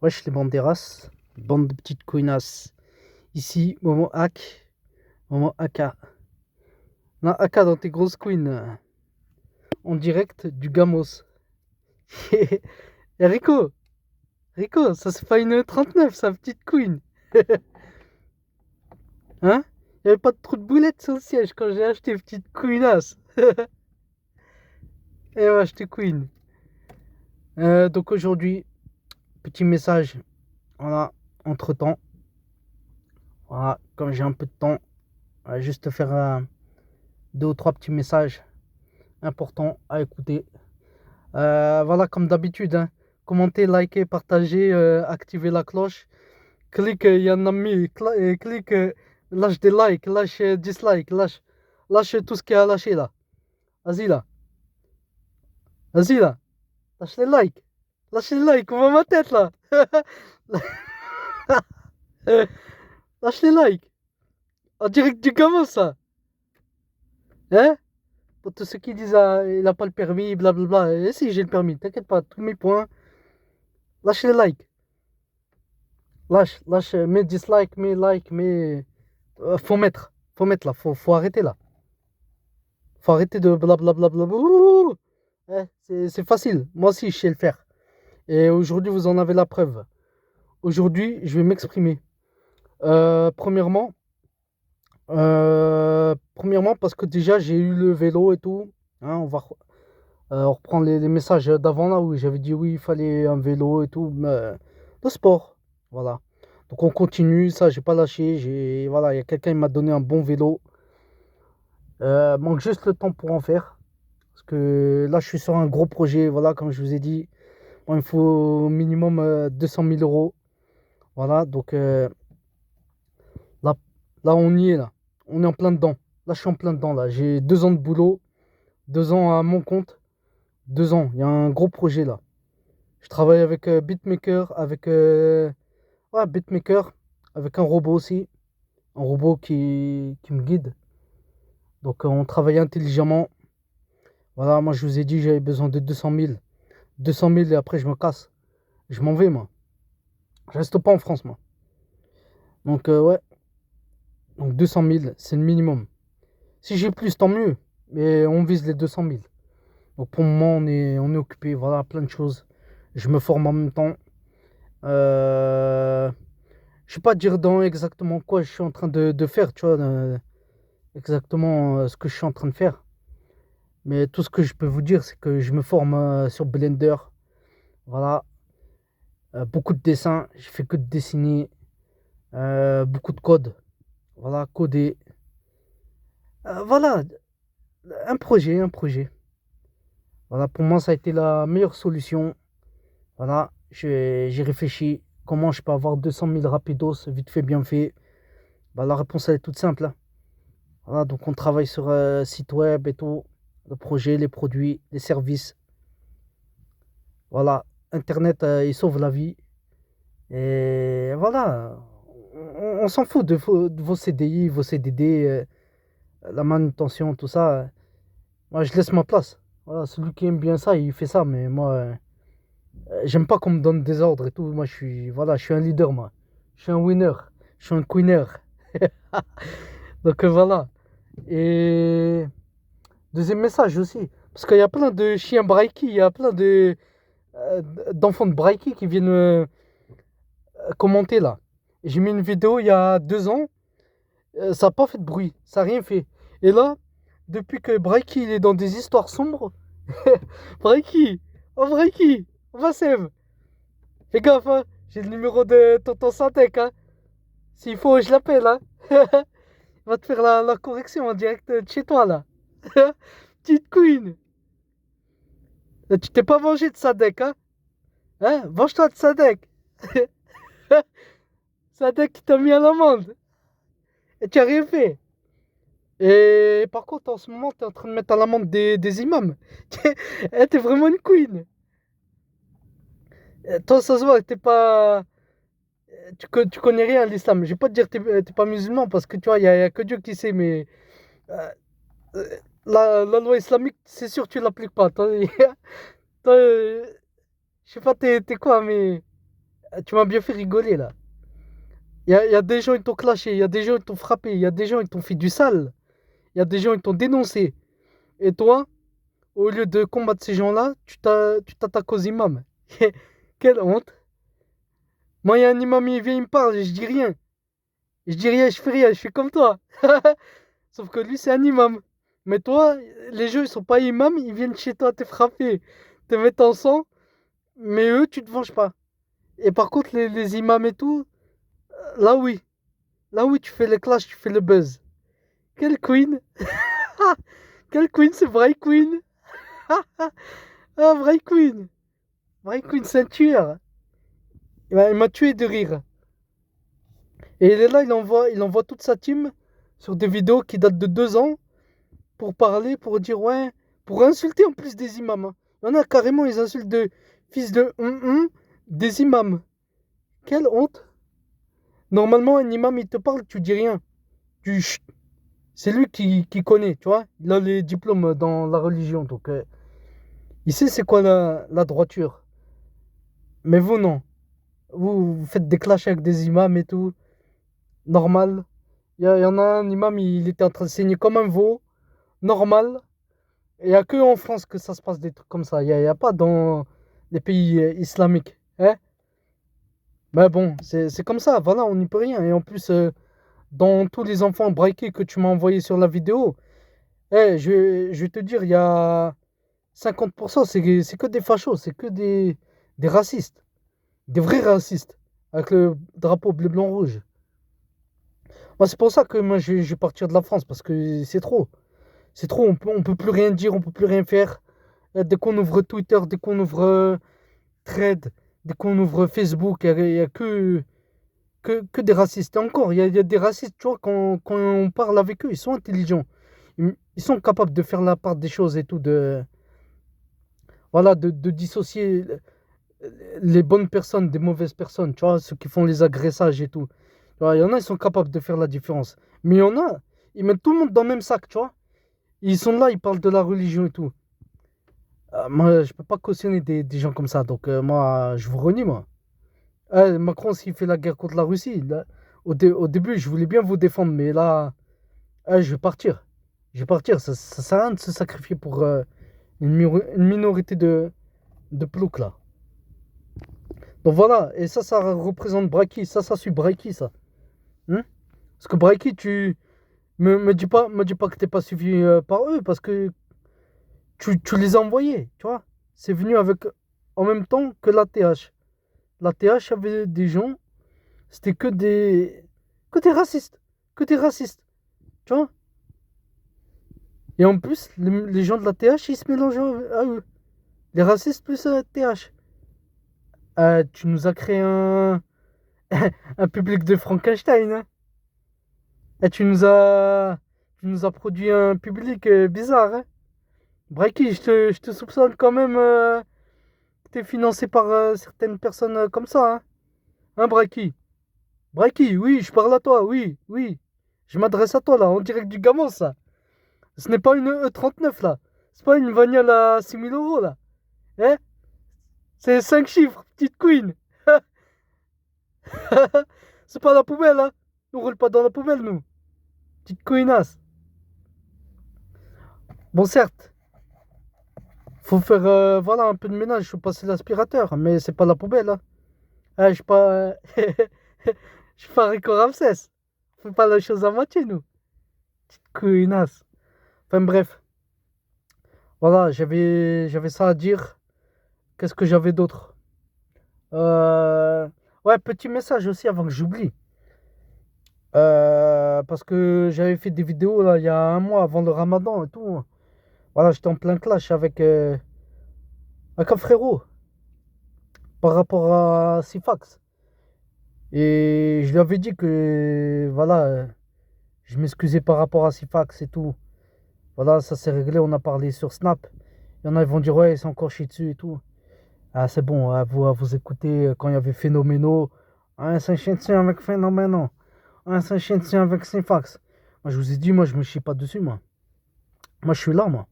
Wesh les banderas, bande de petites couinasses. Ici, Momo Hack, Momo Aka. Non, Aka dans tes grosses couines. En direct du Gamos. Et Rico, Rico, ça c'est pas une 39, sa petite couine. Hein? Il avait pas de trou de boulette sur le siège quand j'ai acheté petite couinasse. Eh ouais, je te couine. Donc aujourd'hui, petit message. Voilà, entre temps. Voilà, comme j'ai un peu de temps, on va juste te faire deux ou trois petits messages importants à écouter. Voilà, comme d'habitude, hein. Commentez, likez, partagez, activez la cloche. Clique, il y en a mis. Clique, lâche des likes, lâche dislike, lâche tout ce qu'il y a à lâcher là. Vas-y là, vas-y là, lâche les likes. Lâche les likes, on voit ma tête là. Lâche les likes. En direct du gamin ça. Hein? Pour tous ceux qui disent ah, il a pas le permis, blablabla. Et si j'ai le permis, t'inquiète pas, tous mes points. Lâche les likes. Lâche, mets dislike, mets like, mets. Faut mettre là, faut arrêter là. Faut arrêter de blablabla. C'est facile, moi aussi je sais le faire. Et aujourd'hui, vous en avez la preuve. Aujourd'hui, je vais m'exprimer. Premièrement, premièrement, parce que déjà j'ai eu le vélo et tout. Hein, on reprend les messages d'avant là où j'avais dit oui, il fallait un vélo et tout. Mais, le sport, voilà. Donc on continue, ça j'ai pas lâché. Voilà, il y a quelqu'un qui m'a donné un bon vélo. Manque juste le temps pour en faire. Parce que là je suis sur un gros projet, voilà, comme je vous ai dit. Bon, il me faut au minimum 200 000 euros. Voilà, donc là, là on y est là. On est en plein dedans. Là je suis en plein dedans là. J'ai 2 ans de boulot, 2 ans à mon compte. 2 ans, il y a un gros projet là. Je travaille avec Beatmaker, avec ouais, Beatmaker, avec un robot aussi, un robot qui me guide. Donc on travaille intelligemment. Voilà, moi je vous ai dit j'avais besoin de 200 000. 200 000 et après je me casse. Je m'en vais moi. Je reste pas en France moi. Donc ouais, donc 200 000 c'est le minimum. Si j'ai plus tant mieux, mais on vise les 200 000. Donc pour le moment on est occupé, voilà, plein de choses. Je me forme en même temps. Euh, je sais pas dire dans exactement quoi je suis en train de faire, tu vois, exactement ce que je suis en train de faire. Mais tout ce que je peux vous dire, c'est que je me forme sur Blender. Voilà. Beaucoup de dessins. Je fais que de dessiner. Beaucoup de code. Voilà, coder. Voilà, un projet, un projet. Voilà, pour moi, ça a été la meilleure solution. Voilà, j'ai réfléchi. Comment je peux avoir 200 000 rapidos, vite fait, bien fait. Bah, la réponse, elle est toute simple, hein. Voilà, donc on travaille sur site web et tout. Le projet, les produits, les services. Voilà, Internet, il sauve la vie. Et voilà, on s'en fout de vos CDI, vos CDD, la manutention, tout ça. Moi, je laisse ma place. Voilà, celui qui aime bien ça, il fait ça. Mais moi, j'aime pas qu'on me donne des ordres et tout. Moi, voilà, je suis un leader, moi. Je suis un winner. Je suis un queener. Donc voilà. Et deuxième message aussi. Parce qu'il y a plein de chiens braiki, il y a plein d'enfants de braiki qui viennent commenter là. J'ai mis une vidéo il y a 2 ans. Ça n'a pas fait de bruit. Ça n'a rien fait. Et là, depuis que Braiki il est dans des histoires sombres, Braiki, oh Braiki, on va save. Fais gaffe, hein. J'ai le numéro de Tonton Santek, hein. S'il faut, je l'appelle, hein. Il va te faire la correction en direct de chez toi, là. Petite queen. Tu t'es pas vengé de Sadek, hein. Hein? Venge-toi de Sadek. Sadek qui t'a mis à l'amende. Et tu as rien fait. Et par contre, en ce moment, t'es en train de mettre à l'amende des imams. T'es vraiment une queen. Toi, ça se voit, t'es pas. Tu connais rien à l'islam. Je vais pas te dire que t'es pas musulman parce que tu vois, y a que Dieu qui sait, mais euh, euh, la loi islamique, c'est sûr que tu l'appliques pas. Toi, toi, je sais pas, t'es quoi, mais. Tu m'as bien fait rigoler là. Il y a des gens, ils t'ont clashé, il y a des gens, ils t'ont frappé, il y a des gens, ils t'ont fait du sale, il y a des gens, ils t'ont dénoncé. Et toi, au lieu de combattre ces gens-là, tu t'attaques aux imams. Quelle honte. Moi, il y a un imam, il vient, il me parle, et je dis rien. Je dis rien, je fais rien, je fais comme toi. Sauf que lui, c'est un imam. Mais toi, les gens, ils sont pas imams, ils viennent chez toi te frapper, te mettre en sang, mais eux, tu te venges pas. Et par contre, les imams et tout, là oui. Là oui, tu fais le clash, tu fais le buzz. Quelle queen. Quelle queen, c'est vrai queen. Ah, vrai queen. Vrai queen ceinture. Il m'a tué de rire. Et il est là, il envoie toute sa team sur des vidéos qui datent de 2 ans pour parler, pour dire ouais, pour insulter en plus des imams, hein. Il y en a carrément, ils insultent de fils de des imams. Quelle honte. Normalement, un imam, il te parle, tu dis rien. Tu chut. C'est lui qui connaît, tu vois. Il a les diplômes dans la religion, donc il sait c'est quoi la droiture. Mais vous, non. Vous faites des clashs avec des imams et tout. Normal. Il y en a un imam, il était en train de saigner comme un veau. Normal. Il n'y a que en France que ça se passe des trucs comme ça. Il y a pas dans les pays islamiques. Hein? Mais bon, c'est comme ça. Voilà, on n'y peut rien. Et en plus, dans tous les enfants braqués que tu m'as envoyés sur la vidéo, je vais te dire, il y a 50%, c'est que des fachos, c'est que des racistes. Des vrais racistes. Avec le drapeau bleu, blanc, rouge. Moi, c'est pour ça que moi, je vais partir de la France. Parce que c'est trop. C'est trop. On peut plus rien dire, on peut plus rien faire. Dès qu'on ouvre Twitter, dès qu'on ouvre Thread, dès qu'on ouvre Facebook, il y a que des racistes. Et encore, il y a des racistes, tu vois, quand on parle avec eux, ils sont intelligents. Ils sont capables de faire la part des choses et tout, voilà, de dissocier les bonnes personnes des mauvaises personnes, tu vois, ceux qui font les agressages et tout. Tu vois, il y en a, ils sont capables de faire la différence. Mais il y en a, ils mettent tout le monde dans le même sac, tu vois. Ils sont là, ils parlent de la religion et tout. Moi, je peux pas cautionner des gens comme ça, donc moi, je vous renie, moi. Macron, s'il fait la guerre contre la Russie, là, au début, je voulais bien vous défendre, mais là, je vais partir. Je vais partir. Ça sert à rien de se sacrifier pour une minorité de ploucs, là. Donc voilà, et ça représente Braki. Ça suit Braki, ça. Hein. Parce que Braki, tu me dis pas que t'es pas suivi par eux, parce que tu les as envoyés, tu vois. C'est venu avec, en même temps que l'ATH. L'ATH avait des gens, c'était que des racistes. Que des racistes, tu vois. Et en plus, les gens de l'ATH, ils se mélangent à eux. Les racistes plus TH. Tu nous as créé un public de Frankenstein, hein. Et tu nous as produit un public bizarre, hein. Breaky, je te soupçonne quand même que t'es financé par certaines personnes comme ça, hein. Hein, Breaky? Breaky, oui, je parle à toi, oui, oui. Je m'adresse à toi, là, en direct du Gamos, ça. Ce n'est pas une E39, là. C'est pas une bagnole à 6 000 euros, là. Hein? C'est 5 chiffres, petite queen. C'est pas la poubelle, hein. On roule pas dans la poubelle, nous. Petite queenasse. Bon, certes, faut faire voilà, un peu de ménage, faut passer l'aspirateur, mais c'est pas la poubelle, hein. Je suis pas. Je suis pas Rico Ramsès. Faut pas la chose à moitié, nous. Petite queenasse. Enfin, bref. Voilà, j'avais ça à dire. Qu'est-ce que j'avais d'autre? Euh, Ouais, petit message aussi avant que j'oublie. Parce que j'avais fait des vidéos là il y a un mois avant le ramadan et tout. Voilà, j'étais en plein clash avec un frérot par rapport à Sifax. Et je lui avais dit que voilà, je m'excusais par rapport à Sifax et tout. Voilà, ça s'est réglé, on a parlé sur Snap. Il y en a, ils vont dire ouais, c'est encore chié dessus et tout. Ah, c'est bon, à vous écouter quand il y avait Phénoméno. Ah, c'est un chien dessus avec Phénoméno. Ah, c'est un chien dessus avec Sifax. Moi, je vous ai dit, moi, je me chie pas dessus, moi. Moi, je suis là, moi.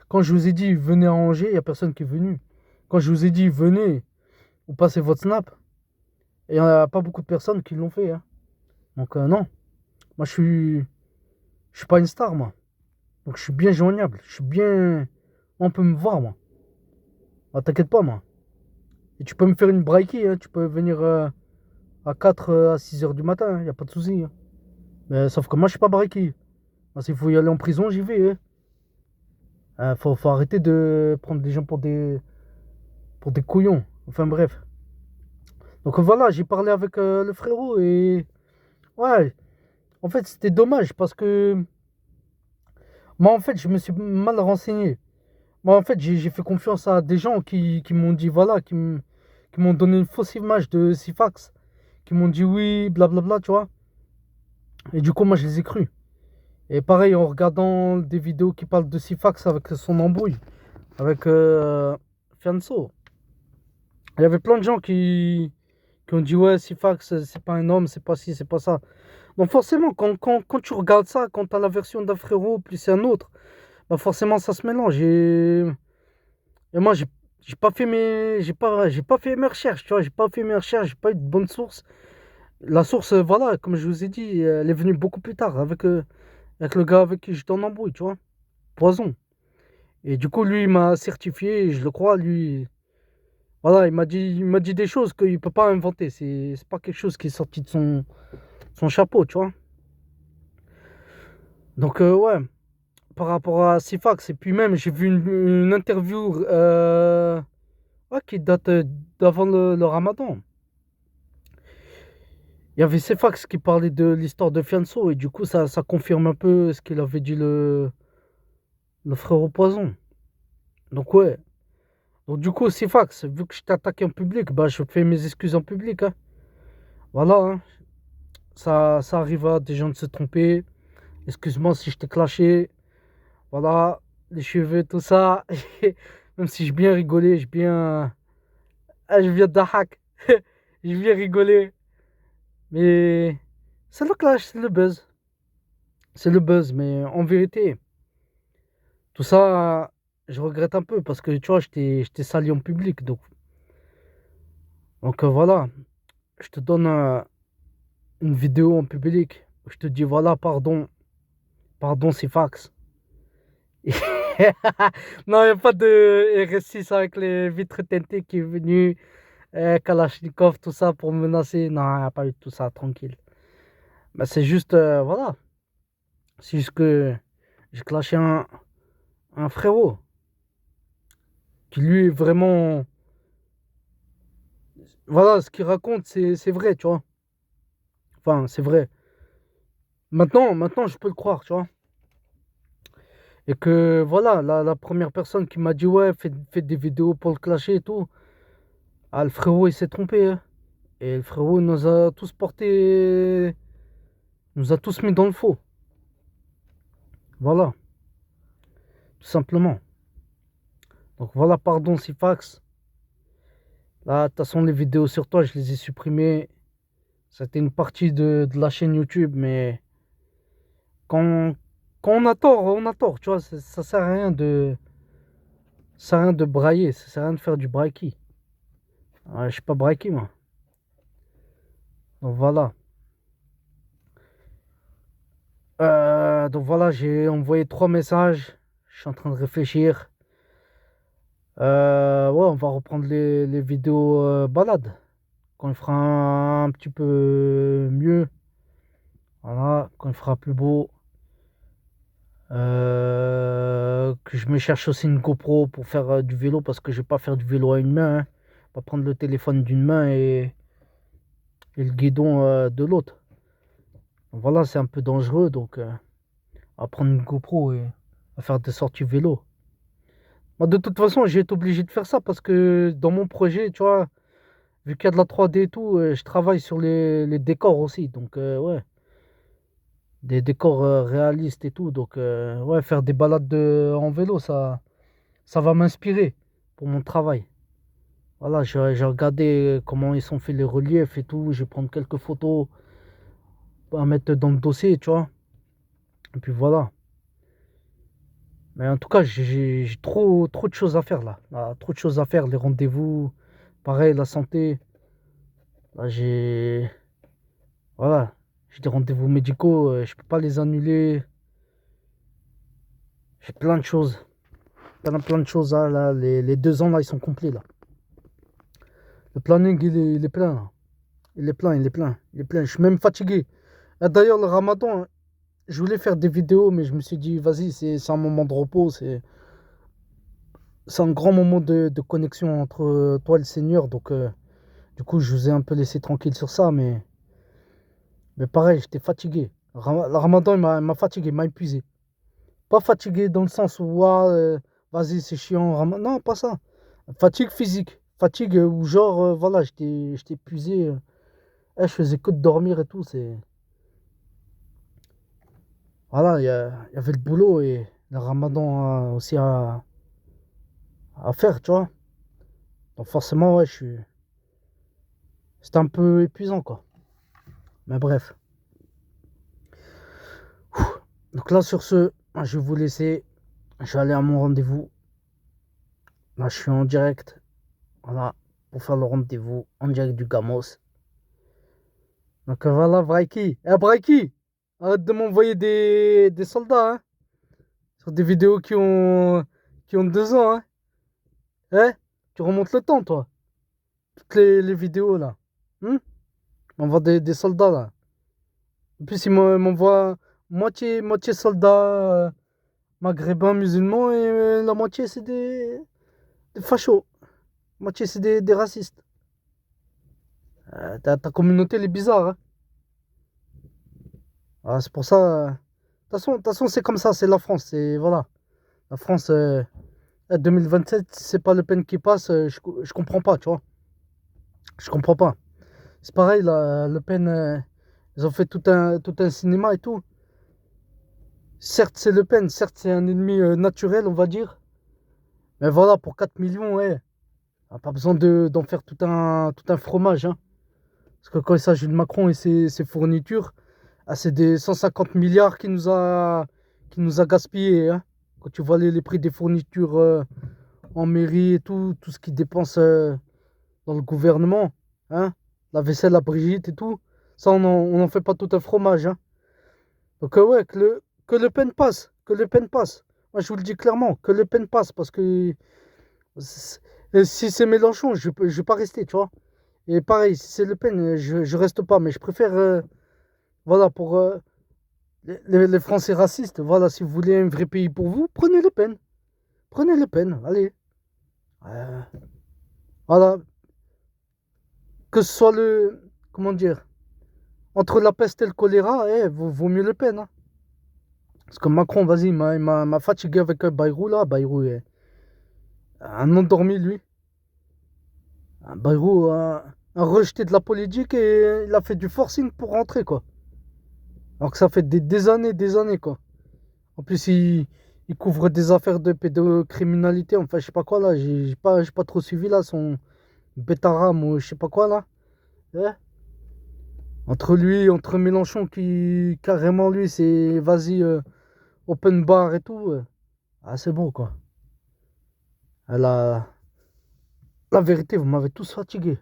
Quand je vous ai dit venez à Angers, il n'y a personne qui est venu. Quand je vous ai dit venez ou passez votre snap, Et il n'y a pas beaucoup de personnes qui l'ont fait, hein. Donc non, moi je suis pas une star, moi. Donc je suis bien joignable. Je suis bien. On peut me voir, moi. Ah, t'inquiète pas, moi. Et tu peux me faire une breakie, hein. Tu peux venir à 4 à 6 heures du matin, il n'y a pas de souci, hein. Mais sauf que moi, je suis pas breaky. Moi, s'il faut y aller en prison, j'y vais, hein. Faut arrêter de prendre des gens pour des couillons. Enfin bref. Donc voilà, j'ai parlé avec le frérot et ouais, en fait c'était dommage parce que moi en fait je me suis mal renseigné. Moi en fait j'ai fait confiance à des gens qui m'ont dit voilà, qui m'ont donné une fausse image de Sifax, qui m'ont dit oui, blablabla, tu vois. Et du coup moi je les ai crus. Et pareil en regardant des vidéos qui parlent de Sifax avec son embrouille, avec Fianso. Il y avait plein de gens qui ont dit ouais, Sifax, c'est pas un homme, c'est pas ci, c'est pas ça. Donc forcément, quand tu regardes ça, quand tu as la version d'un frérot plus un autre, bah forcément ça se mélange. Et moi, j'ai pas fait j'ai pas fait mes recherches, tu vois, j'ai pas fait mes recherches, j'ai pas eu de bonne source. La source, voilà, comme je vous ai dit, elle est venue beaucoup plus tard avec le gars avec qui j'étais en embrouille, tu vois, Poison. Et du coup, lui, il m'a certifié, et je le crois, lui, voilà, il m'a dit des choses qu'il peut pas inventer. C'est pas quelque chose qui est sorti de son chapeau, tu vois. Donc, ouais, par rapport à Sifax, et puis même, j'ai vu une interview ouais, qui date d'avant le Ramadan. Il y avait Sifax qui parlait de l'histoire de Fianso, et du coup, ça confirme un peu ce qu'il avait dit le frère au poison. Donc, ouais. Donc, du coup, Sifax, vu que je t'ai attaqué en public, bah, je fais mes excuses en public, hein. Voilà, hein. Ça arrive à des gens de se tromper. Excuse-moi si je t'ai clashé. Voilà, les cheveux, tout ça. Même si j'ai bien rigolé, j'ai bien. Ah, je viens de hack. J'ai bien rigolé. Mais c'est le clash, c'est le buzz. C'est le buzz. Mais en vérité, tout ça, je regrette un peu parce que tu vois, je t'ai sali en public. Donc voilà, je te donne une vidéo en public. Je te dis voilà, pardon. Pardon, c'est fax. Non, il n'y a pas de RS6 avec les vitres teintées qui est venu. Kalachnikov, tout ça pour menacer. Non, il n'y a pas eu tout ça, tranquille. Mais c'est juste, voilà. C'est juste que j'ai clashé un frérot qui lui est vraiment. Voilà, ce qu'il raconte, c'est vrai, tu vois. Enfin, c'est vrai. Maintenant, je peux le croire, tu vois. Et que voilà, la première personne qui m'a dit ouais, fais des vidéos pour le clasher et tout. Ah, le frérot, il s'est trompé, hein. Et le frérot nous a tous porté. Nous a tous mis dans le faux. Voilà, tout simplement. Donc voilà, pardon, Sifax. Là, de toute façon, les vidéos sur toi, je les ai supprimées. C'était une partie de la chaîne YouTube, mais quand, quand on a tort, tu vois, ça sert à rien ça sert à rien de brailler, ça sert à rien de faire du braiki. Ouais, je suis pas braiki, moi. Donc voilà. Donc voilà, j'ai envoyé 3 messages. Je suis en train de réfléchir. Ouais, on va reprendre les vidéos balades. Quand il fera un petit peu mieux. Voilà, quand il fera plus beau. Que je me cherche aussi une GoPro pour faire du vélo parce que je vais pas faire du vélo à une main, hein. Pas prendre le téléphone d'une main et le guidon de l'autre. Voilà, c'est un peu dangereux donc à prendre une GoPro et à faire des sorties vélo. Moi, de toute façon, j'ai été obligé de faire ça parce que dans mon projet, tu vois, vu qu'il y a de la 3D et tout, je travaille sur les décors aussi. Donc, ouais, des décors réalistes et tout. Donc, ouais, faire des balades en vélo, ça va m'inspirer pour mon travail. Voilà, j'ai regardé comment ils sont faits les reliefs et tout. Je vais prendre quelques photos à mettre dans le dossier, tu vois. Et puis voilà. Mais en tout cas, j'ai trop de choses à faire là. Là, trop de choses à faire. Les rendez-vous, pareil, la santé. Là, voilà, j'ai des rendez-vous médicaux, je peux pas les annuler. J'ai plein de choses. Plein de choses là. Les 2 ans là, ils sont complets là. Le planning, il est plein là. Il est plein, il est plein, il est plein. Je suis même fatigué. Ah, d'ailleurs, le ramadan, je voulais faire des vidéos, mais je me suis dit, vas-y, c'est un moment de repos. C'est un grand moment de connexion entre toi et le Seigneur. Donc, du coup, je vous ai un peu laissé tranquille sur ça. Mais pareil, j'étais fatigué. Le ramadan, il m'a fatigué, il m'a épuisé. Pas fatigué dans le sens où, ah, vas-y, c'est chiant. Non, pas ça. Fatigue physique. Fatigue où, genre, voilà, j'étais épuisé. Je faisais que de dormir et tout. Voilà, il y avait le boulot et le ramadan aussi à faire, tu vois. Donc, forcément, ouais, c'était un peu épuisant, quoi. Mais bref. Donc là, sur ce, je vais vous laisser. Je vais aller à mon rendez-vous. Là, je suis en direct. Voilà, pour faire le rendez-vous en direct du Gamos. Donc voilà, Braiki. Eh, Braiki, arrête de m'envoyer des soldats, hein, sur des vidéos qui ont 2 ans, hein. Eh, tu remontes le temps, toi. Toutes les vidéos, là. M'envoie des soldats, là. En plus, m'envoie moitié soldats maghrébins, musulmans, et la moitié, c'est des fachos. La moitié, c'est des racistes. Ta communauté, elle est bizarre, hein. Ah, c'est pour ça. De toute façon, c'est comme ça, c'est la France. Voilà. La France, 2027, c'est pas Le Pen qui passe, je comprends pas, tu vois. Je comprends pas. C'est pareil, là, Le Pen, ils ont fait tout un cinéma et tout. Certes, c'est Le Pen, certes, c'est un ennemi naturel, on va dire. Mais voilà, pour 4 millions, ouais. On n'a pas besoin d'en faire tout un fromage, hein. Parce que quand il s'agit de Macron et ses fournitures, c'est des 150 milliards qui nous a gaspillé, hein. Quand tu vois les prix des fournitures en mairie et tout ce qu'ils dépensent dans le gouvernement, hein. La vaisselle à Brigitte et tout, ça, on n'en fait pas tout un fromage, hein. Donc, ouais, que le Pen passe, que Le Pen passe. Moi, je vous le dis clairement, que Le Pen passe, parce que si c'est Mélenchon, je vais pas rester, tu vois. Et pareil, si c'est Le Pen, je reste pas, mais je préfère, voilà, pour les Français racistes, voilà, si vous voulez un vrai pays pour vous, prenez Le Pen. Prenez Le Pen, allez. Euh, voilà, que ce soit comment dire, entre la peste et le choléra, vaut mieux Le Pen, hein. Parce que Macron, vas-y, il m'a fatigué avec Bayrou, là. Bayrou, un endormi, lui. Bayrou, un rejeté de la politique et il a fait du forcing pour rentrer, quoi. Alors que ça fait des années, quoi. En plus, il couvre des affaires de pédocriminalité, enfin, je sais pas quoi, là. J'ai pas trop suivi, là, son Betaram ou je sais pas quoi, là. Ouais. Entre lui, entre Mélenchon qui, carrément, lui, c'est vas-y, open bar et tout. C'est bon, quoi. La, la vérité, vous m'avez tous fatigué.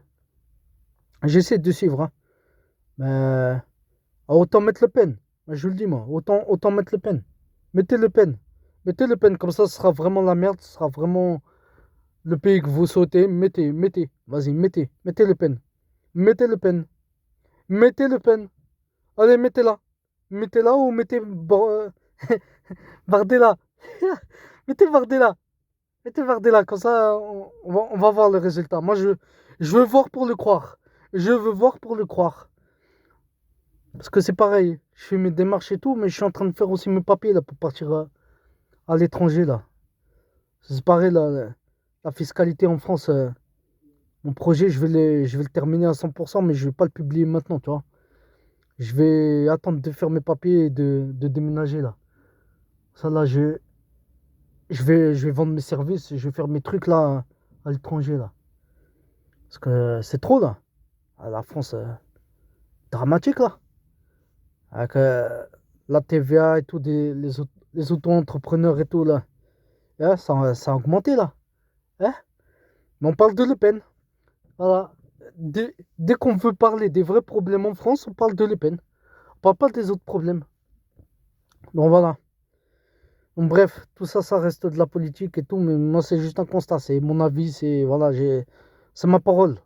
J'essaie de suivre, hein. Mais autant mettre Le Pen. Je vous le dis, moi. Autant mettre Le Pen. Mettez Le Pen. Mettez Le Pen. Comme ça, ce sera vraiment la merde. Ce sera vraiment le pays que vous souhaitez. Mettez. Vas-y, mettez. Mettez Le Pen. Mettez Le Pen. Mettez Le Pen. Allez, mettez-la. Mettez-la ou mettez Bardella. Mettez Bardella. Mettez Bardella. Comme ça, on va voir le résultat. Moi, je veux voir pour le croire. Je veux voir pour le croire. Parce que c'est pareil. Je fais mes démarches et tout, mais je suis en train de faire aussi mes papiers là pour partir à l'étranger là. C'est pareil là. La fiscalité en France, mon projet, je vais le terminer à 100%, mais je vais pas le publier maintenant, tu vois. Je vais attendre de faire mes papiers et de déménager là. Ça là, je vais vendre mes services, je vais faire mes trucs là à l'étranger là. Parce que c'est trop là. La France, dramatique là. Avec la TVA et tout, les auto-entrepreneurs et tout là. Ça a augmenté là. Hein. Mais on parle de Le Pen. Voilà. dès qu'on veut parler des vrais problèmes en France, on parle de Le Pen. On parle pas des autres problèmes. Donc voilà. Donc, bref, tout ça, ça reste de la politique et tout, mais moi, c'est juste un constat. C'est mon avis, voilà, c'est ma parole.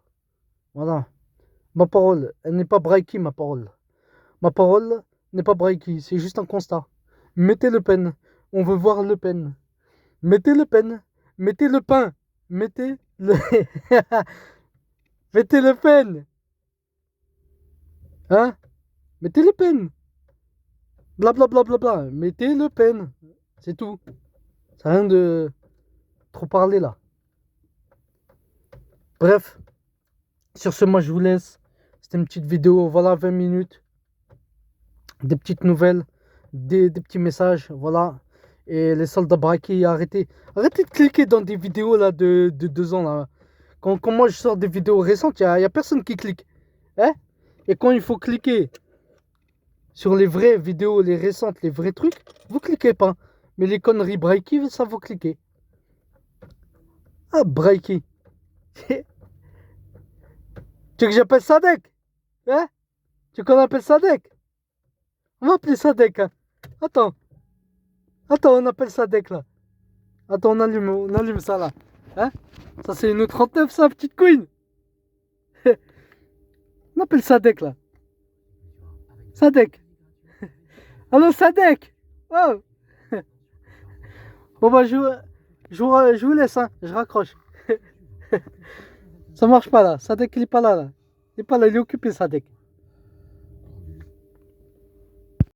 Voilà. Ma parole, elle n'est pas breaky, ma parole. Ma parole n'est pas breaky, c'est juste un constat. Mettez Le Pen. On veut voir Le Pen. Mettez Le Pen. Mettez le pain. Mettez le... Mettez Le Pen. Hein? Mettez Le Pen. Blablabla. Bla, bla, bla. Mettez Le Pen. C'est tout. Ça rien de trop parler là. Bref. Sur ce, moi, je vous laisse. C'était une petite vidéo. Voilà, 20 minutes. Des petites nouvelles. Des petits messages. Voilà. Et les soldats braqués, arrêtez de cliquer dans des vidéos là de 2 ans là. Quand moi je sors des vidéos récentes, y a personne qui clique. Hein? Et quand il faut cliquer sur les vraies vidéos, les récentes, les vrais trucs, vous cliquez pas. Mais les conneries breaky, ça vous cliquez. Ah, breaky. Tu veux que j'appelle Sadek? Hein? Tu veux qu'on appelle Sadek? On va appeler Sadek. Hein? Attends. Attends, on appelle Sadek là. Attends, on allume ça là. Hein? Ça c'est une 39 ça, petite queen. On appelle Sadek là. Sadek. Allô Sadek. Oh. Bon bah je vous laisse, hein. Je raccroche. Ça marche pas là. Sadek il est pas là là. Il est pas là, il est occupé Sadek.